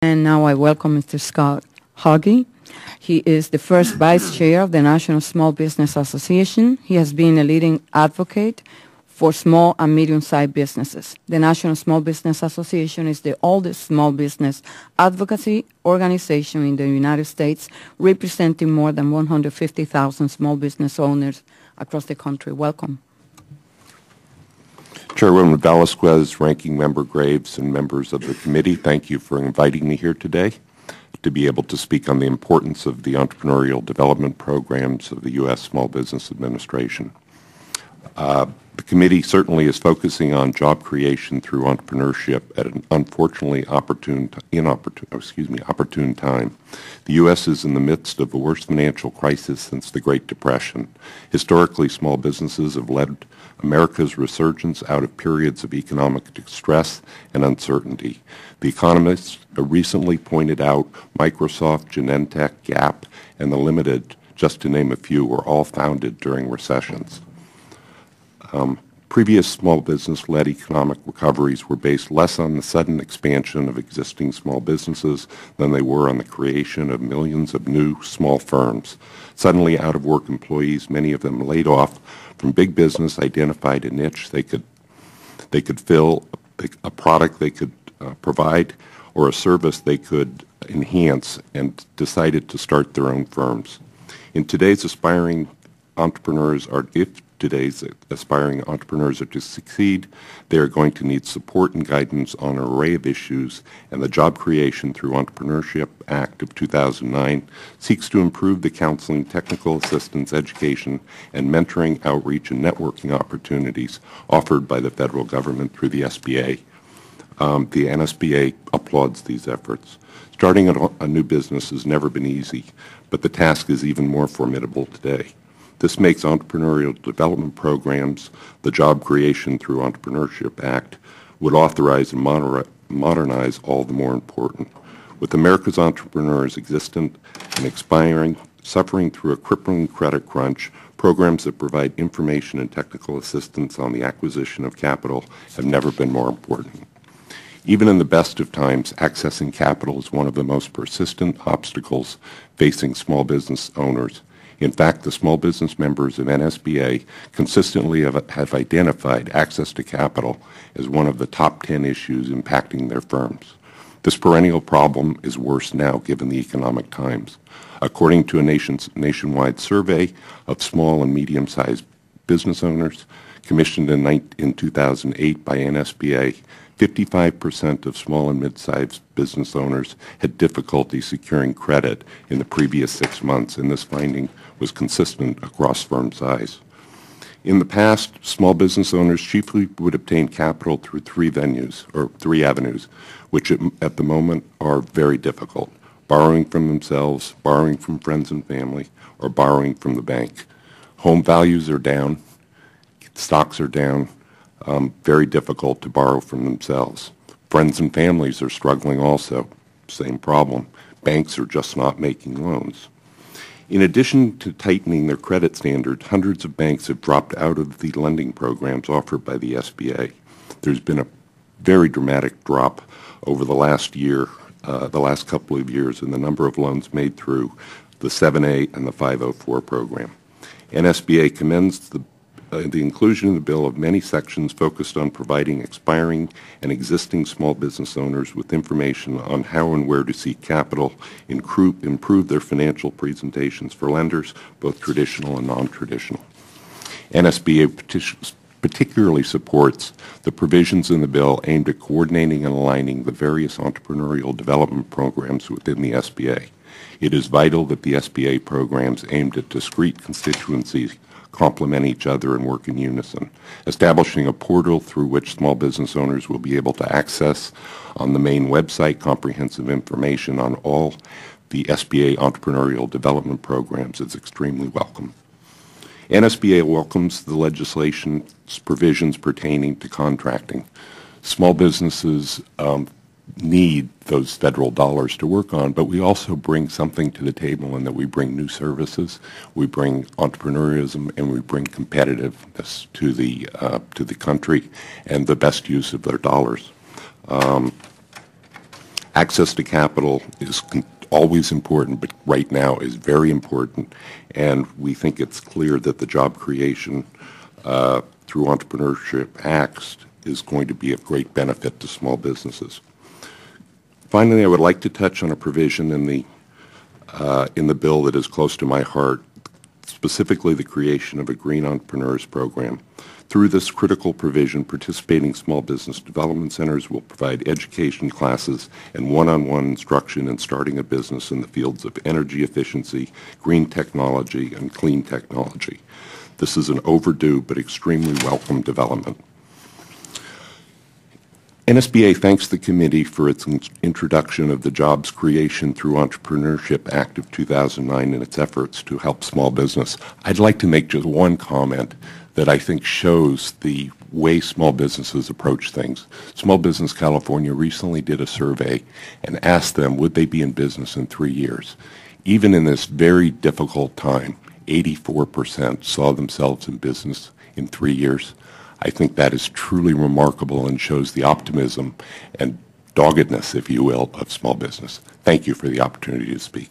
And now I welcome Mr. Scott Hauge. He is the first Vice Chair of the National Small Business Association. He has been a leading advocate for small and medium-sized businesses. The National Small Business Association is the oldest small business advocacy organization in the United States, representing more than 150,000 small business owners across the country. Welcome. Chairwoman Velasquez, Ranking Member Graves, and members of the committee, thank you for inviting me here today to be able to speak on the importance of the entrepreneurial development programs of the U.S. Small Business Administration. The committee certainly is focusing on job creation through entrepreneurship at an unfortunately opportune time. The U.S. is in the midst of the worst financial crisis since the Great Depression. Historically, small businesses have led America's resurgence out of periods of economic distress and uncertainty. The Economist recently pointed out Microsoft, Genentech, Gap, and the Limited, just to name a few, were all founded during recessions. Previous small business-led economic recoveries were based less on the sudden expansion of existing small businesses than they were on the creation of millions of new small firms. Suddenly out-of-work employees, many of them laid off from big business, identified a niche they could fill, a product they could provide, or a service they could enhance, and decided to start their own firms. If today's aspiring entrepreneurs are to succeed, they are going to need support and guidance on an array of issues, and the Job Creation Through Entrepreneurship Act of 2009 seeks to improve the counseling, technical assistance, education, and mentoring, outreach, and networking opportunities offered by the federal government through the SBA. The NSBA applauds these efforts. Starting a new business has never been easy, but the task is even more formidable today. This makes entrepreneurial development programs, the Job Creation Through Entrepreneurship Act, would authorize and modernize all the more important. With America's entrepreneurs existent and expiring, suffering through a crippling credit crunch, programs that provide information and technical assistance on the acquisition of capital have never been more important. Even in the best of times, accessing capital is one of the most persistent obstacles facing small business owners. In fact, the small business members of NSBA consistently have identified access to capital as one of the top 10 issues impacting their firms. This perennial problem is worse now given the economic times. According to a nationwide survey of small and medium-sized business owners commissioned in 2008 by NSBA, 55% of small and mid-sized business owners had difficulty securing credit in the previous 6 months, and this finding was consistent across firm size. In the past, small business owners chiefly would obtain capital through three avenues, which at the moment are very difficult: borrowing from themselves, borrowing from friends and family, or borrowing from the bank. Home values are down, stocks are down, very difficult to borrow from themselves. Friends and families are struggling also, same problem. Banks are just not making loans. In addition to tightening their credit standards, hundreds of banks have dropped out of the lending programs offered by the SBA. There's been a very dramatic drop over the last year, the last couple of years, in the number of loans made through the 7A and the 504 program. NSBA commends the inclusion in the bill of many sections focused on providing expiring and existing small business owners with information on how and where to seek capital, improve their financial presentations for lenders, both traditional and non-traditional. NSBA particularly supports the provisions in the bill aimed at coordinating and aligning the various entrepreneurial development programs within the SBA. It is vital that the SBA programs aimed at discrete constituencies complement each other and work in unison. Establishing a portal through which small business owners will be able to access on the main website comprehensive information on all the SBA entrepreneurial development programs is extremely welcome. NSBA welcomes the legislation's provisions pertaining to contracting. Small businesses need those federal dollars to work on, but we also bring something to the table in that we bring new services, we bring entrepreneurism, and we bring competitiveness to the country and the best use of their dollars. Access to capital is always important, but right now is very important, and we think it's clear that the job creation through Entrepreneurship Acts is going to be of great benefit to small businesses. Finally, I would like to touch on a provision in the bill that is close to my heart, specifically the creation of a Green Entrepreneurs Program. Through this critical provision, participating small business development centers will provide education classes and one-on-one instruction in starting a business in the fields of energy efficiency, green technology, and clean technology. This is an overdue but extremely welcome development. NSBA thanks the committee for its introduction of the Jobs Creation through Entrepreneurship Act of 2009 and its efforts to help small business. I'd like to make just one comment that I think shows the way small businesses approach things. Small Business California recently did a survey and asked them would they be in business in 3 years. Even in this very difficult time, 84% saw themselves in business in 3 years. I think that is truly remarkable and shows the optimism and doggedness, if you will, of small business. Thank you for the opportunity to speak.